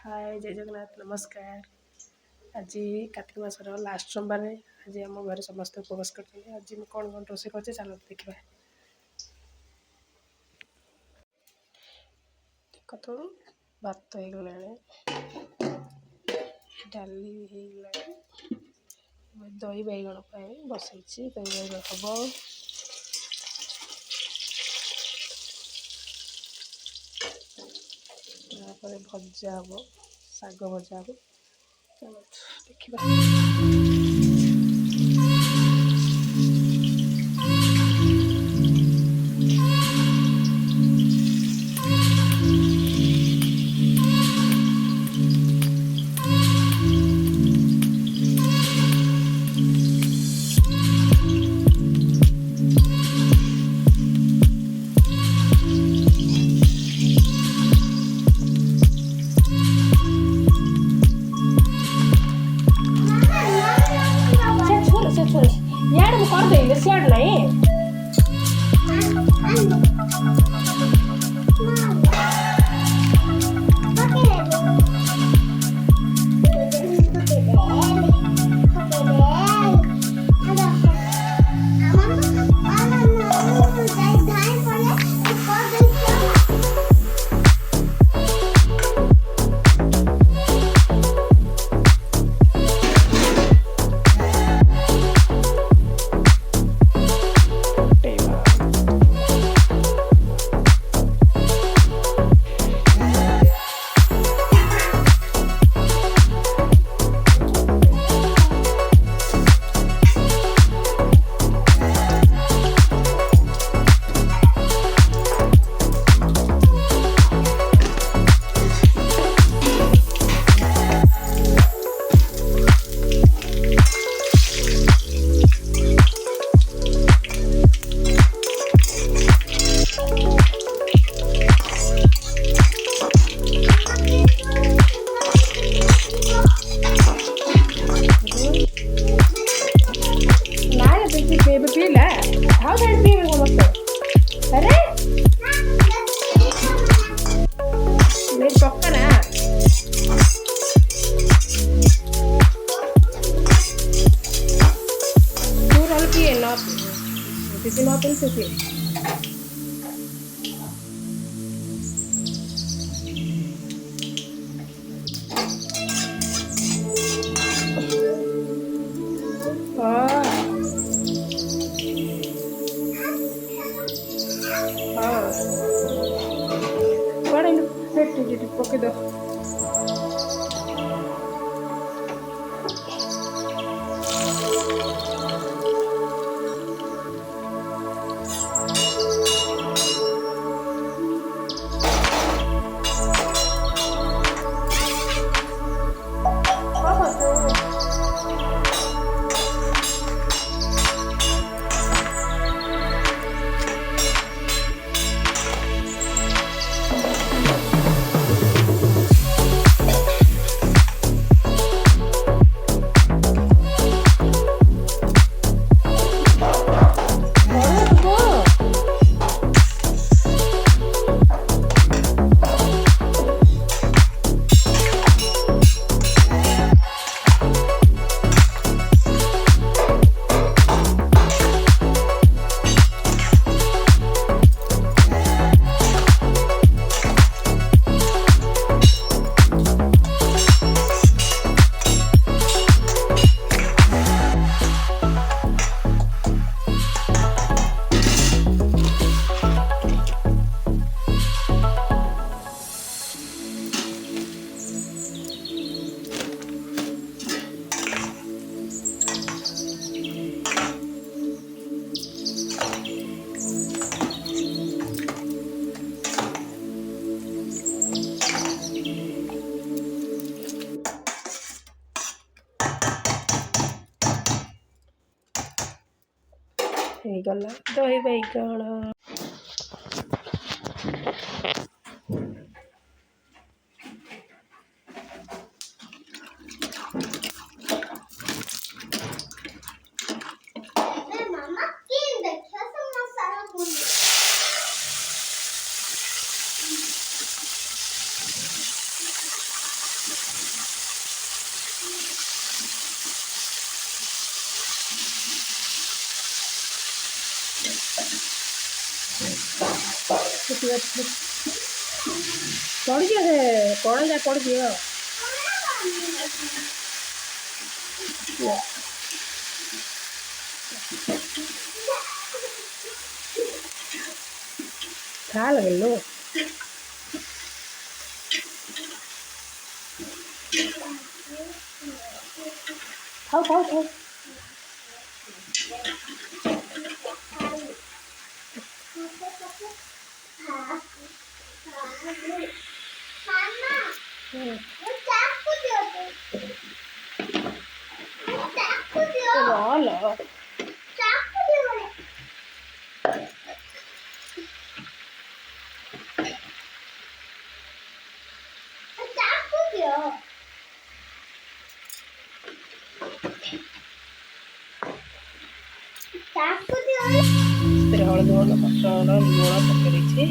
हाय जय जगन्नाथ नमस्कार। आज कार्तिक मासर लास्ट सोमवार आज आम घर समस्त उपवास करते। आज मैं कौन कौन रोषे कर चलो देखा। देख तो भात हो गला डाली हो दही बैगण बसई दही बैगण हम भजा हम शाग भजा हम चलो देखा। यार वो कर देंगे सियाड़ नहीं Did not insist. What are you setting it? Okay, ହେଇଗଲା ଦହି ବାଇଗଣ। ପଡ଼ିଯିବ ସେ କଣ ଯା ପଡ଼ିଯିବ। ଖା ଲଗେଇଲୁ ଖାଉ ଖାଉ ଖାଉ ଭଲ ସେଥିରେ ହଳଦୀ ଗୁଣ୍ଡ ପତ୍ର ଲୁଣ ପକେଇ ଦେଇଛି।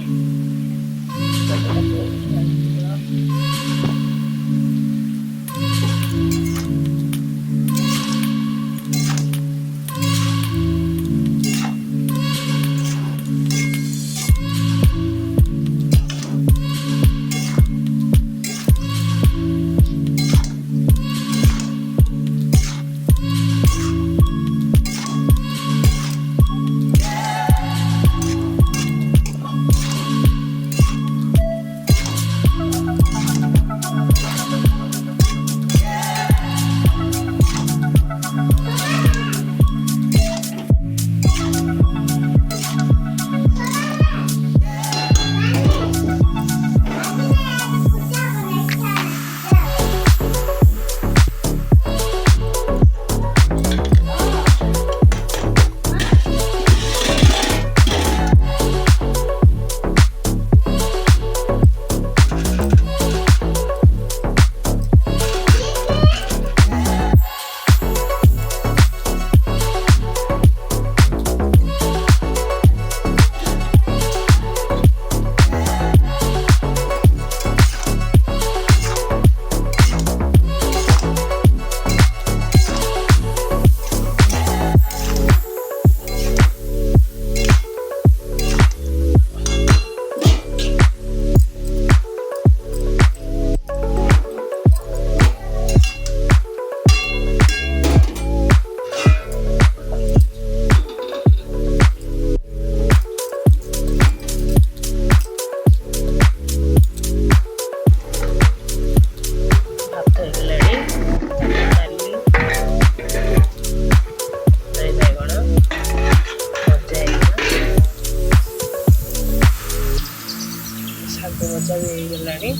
ଶାଗ ଭଜା ବି ହେଇଗଲାଣି।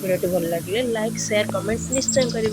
ଭିଡ଼ିଓଟି ଭଲ ଲାଗିଲେ ଲାଇକ୍ ସେୟାର କମେଣ୍ଟ ନିଶ୍ଚୟ କରିବେ।